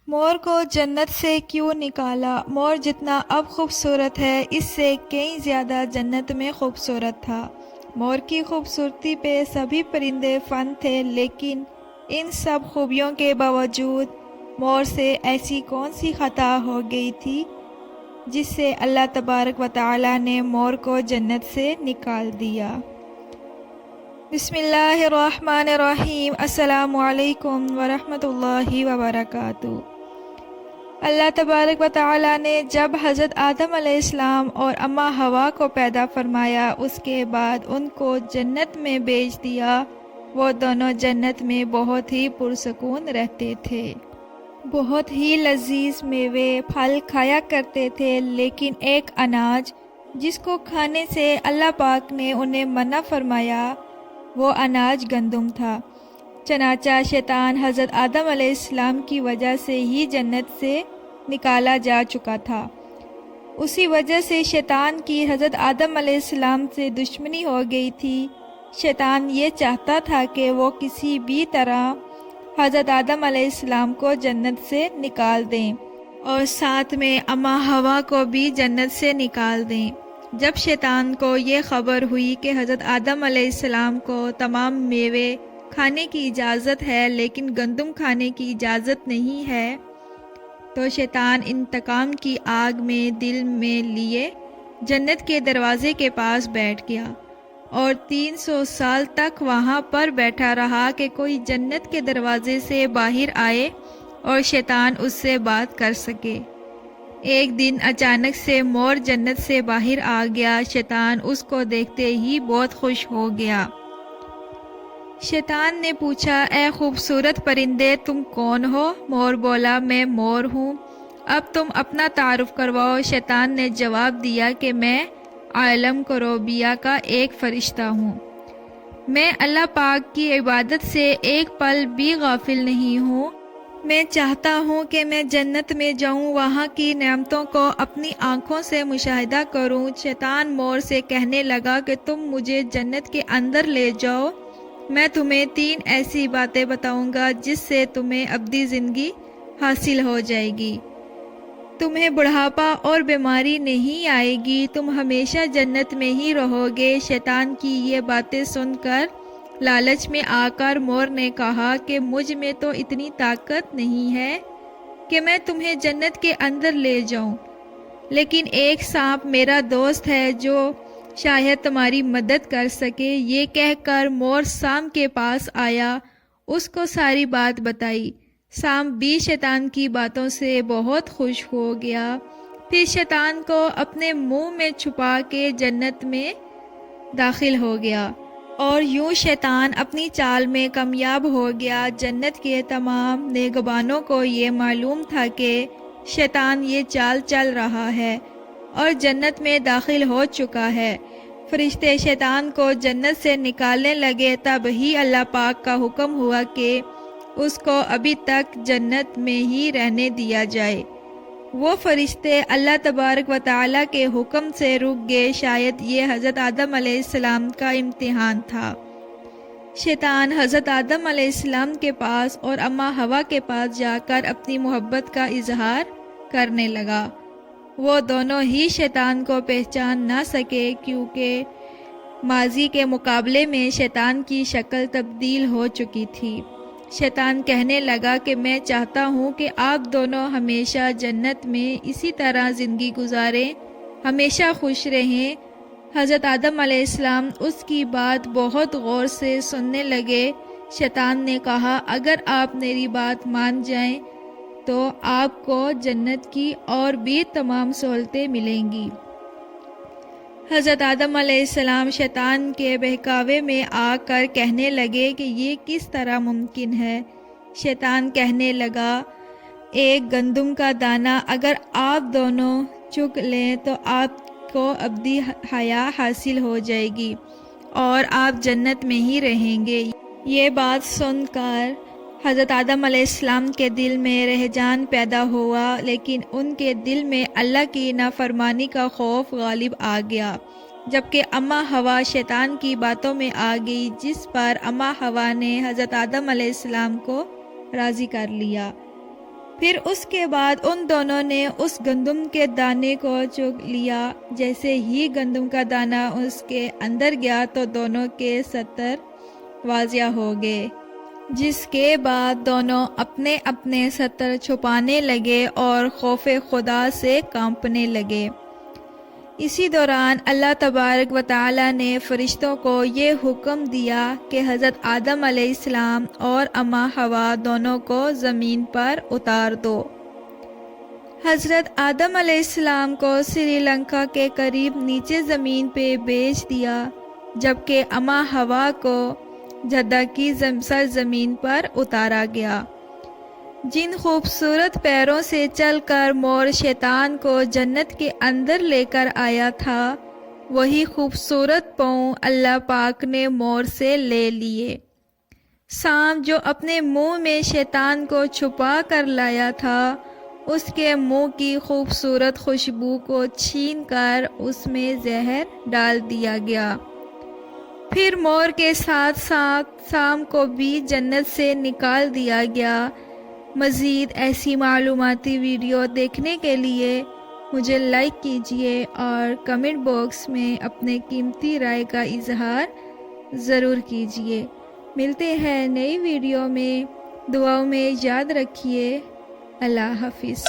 مور کو جنت سے کیوں نکالا؟ مور جتنا اب خوبصورت ہے اس سے کئی زیادہ جنت میں خوبصورت تھا۔ مور کی خوبصورتی پہ سبھی پرندے فن تھے، لیکن ان سب خوبیوں کے باوجود مور سے ایسی کون سی خطا ہو گئی تھی جس سے اللہ تبارک و تعالی نے مور کو جنت سے نکال دیا؟ بسم اللہ الرحمن الرحیم۔ السلام علیکم ورحمۃ اللہ وبرکاتہ۔ اللہ تبارک و تعالی نے جب حضرت آدم علیہ السلام اور اماں حوا کو پیدا فرمایا، اس کے بعد ان کو جنت میں بھیج دیا۔ وہ دونوں جنت میں بہت ہی پرسکون رہتے تھے، بہت ہی لذیذ میوے پھل کھایا کرتے تھے، لیکن ایک اناج جس کو کھانے سے اللہ پاک نے انہیں منع فرمایا، وہ اناج گندم تھا۔ چنانچہ شیطان حضرت آدم علیہ السلام کی وجہ سے ہی جنت سے نکالا جا چکا تھا۔ اسی وجہ سے شیطان کی حضرت آدم علیہ السلام سے دشمنی ہو گئی تھی۔ شیطان یہ چاہتا تھا کہ وہ کسی بھی طرح حضرت آدم علیہ السلام کو جنت سے نکال دیں اور ساتھ میں اماں حوا کو بھی جنت سے نکال دیں۔ جب شیطان کو یہ خبر ہوئی کہ حضرت آدم علیہ السلام کو تمام میوے کھانے کی اجازت ہے لیکن گندم کھانے کی اجازت نہیں ہے، تو شیطان انتقام کی آگ میں دل میں لیے جنت کے دروازے کے پاس بیٹھ گیا اور 300 سال تک وہاں پر بیٹھا رہا کہ کوئی جنت کے دروازے سے باہر آئے اور شیطان اس سے بات کر سکے۔ ایک دن اچانک سے مور جنت سے باہر آ گیا۔ شیطان اس کو دیکھتے ہی بہت خوش ہو گیا۔ شیطان نے پوچھا، اے خوبصورت پرندے، تم کون ہو؟ مور بولا، میں مور ہوں۔ اب تم اپنا تعارف کرواؤ۔ شیطان نے جواب دیا کہ میں عالم کروبیہ کا ایک فرشتہ ہوں۔ میں اللہ پاک کی عبادت سے ایک پل بھی غافل نہیں ہوں۔ میں چاہتا ہوں کہ میں جنت میں جاؤں، وہاں کی نعمتوں کو اپنی آنکھوں سے مشاہدہ کروں۔ شیطان مور سے کہنے لگا کہ تم مجھے جنت کے اندر لے جاؤ، میں تمہیں 3 ایسی باتیں بتاؤں گا جس سے تمہیں ابدی زندگی حاصل ہو جائے گی۔ تمہیں بڑھاپا اور بیماری نہیں آئے گی، تم ہمیشہ جنت میں ہی رہو گے۔ شیطان کی یہ باتیں سن کر لالچ میں آ کر مور نے کہا کہ مجھ میں تو اتنی طاقت نہیں ہے کہ میں تمہیں جنت کے اندر لے جاؤں، لیکن ایک سانپ میرا دوست ہے جو شاید تمہاری مدد کر سکے۔ یہ کہہ کر مور سانپ کے پاس آیا، اس کو ساری بات بتائی۔ سانپ بھی شیطان کی باتوں سے بہت خوش ہو گیا، پھر شیطان کو اپنے منہ میں چھپا کے جنت میں داخل ہو گیا اور یوں شیطان اپنی چال میں کامیاب ہو گیا۔ جنت کے تمام نگہبانوں کو یہ معلوم تھا کہ شیطان یہ چال چل رہا ہے اور جنت میں داخل ہو چکا ہے۔ فرشتے شیطان کو جنت سے نکالنے لگے، تب ہی اللہ پاک کا حکم ہوا کہ اس کو ابھی تک جنت میں ہی رہنے دیا جائے۔ وہ فرشتے اللہ تبارک و تعالی کے حکم سے رک گئے۔ شاید یہ حضرت آدم علیہ السلام کا امتحان تھا۔ شیطان حضرت آدم علیہ السلام کے پاس اور اماں حوا کے پاس جا کر اپنی محبت کا اظہار کرنے لگا۔ وہ دونوں ہی شیطان کو پہچان نہ سکے، کیونکہ ماضی کے مقابلے میں شیطان کی شکل تبدیل ہو چکی تھی۔ شیطان کہنے لگا کہ میں چاہتا ہوں کہ آپ دونوں ہمیشہ جنت میں اسی طرح زندگی گزاریں، ہمیشہ خوش رہیں۔ حضرت آدم علیہ السلام اس کی بات بہت غور سے سننے لگے۔ شیطان نے کہا، اگر آپ میری بات مان جائیں تو آپ کو جنت کی اور بھی تمام سہولتیں ملیں گی۔ حضرت آدم علیہ السلام شیطان کے بہکاوے میں آ کر کہنے لگے کہ یہ کس طرح ممکن ہے؟ شیطان کہنے لگا، ایک گندم کا دانہ اگر آپ دونوں چگ لیں تو آپ کو ابدی حیات حاصل ہو جائے گی اور آپ جنت میں ہی رہیں گے۔ یہ بات سن کر حضرت آدم علیہ السلام کے دل میں رہجان پیدا ہوا، لیکن ان کے دل میں اللہ کی نافرمانی کا خوف غالب آ گیا، جبکہ اماں حوا شیطان کی باتوں میں آ گئی، جس پر اماں حوا نے حضرت آدم علیہ السلام کو راضی کر لیا۔ پھر اس کے بعد ان دونوں نے اس گندم کے دانے کو چگ لیا۔ جیسے ہی گندم کا دانہ اس کے اندر گیا تو دونوں کے ستر واضح ہو گئے، جس کے بعد دونوں اپنے اپنے ستر چھپانے لگے اور خوف خدا سے کانپنے لگے۔ اسی دوران اللہ تبارک و تعالی نے فرشتوں کو یہ حکم دیا کہ حضرت آدم علیہ السلام اور اماں حوا دونوں کو زمین پر اتار دو۔ حضرت آدم علیہ السلام کو سری لنکا کے قریب نیچے زمین پہ بیچ دیا، جبکہ اماں حوا کو جدہ کی سرزمین پر اتارا گیا۔ جن خوبصورت پیروں سے چل کر مور شیطان کو جنت کے اندر لے کر آیا تھا، وہی خوبصورت پاؤں اللہ پاک نے مور سے لے لیے۔ سانپ جو اپنے منہ میں شیطان کو چھپا کر لایا تھا، اس کے منہ کی خوبصورت خوشبو کو چھین کر اس میں زہر ڈال دیا گیا۔ پھر مور کے ساتھ ساتھ سانپ کو بھی جنت سے نکال دیا گیا۔ مزید ایسی معلوماتی ویڈیو دیکھنے کے لیے مجھے لائک کیجیے اور کمنٹ باکس میں اپنے قیمتی رائے کا اظہار ضرور کیجیے۔ ملتے ہیں نئی ویڈیو میں، دعاؤں میں یاد رکھیے۔ اللہ حافظ۔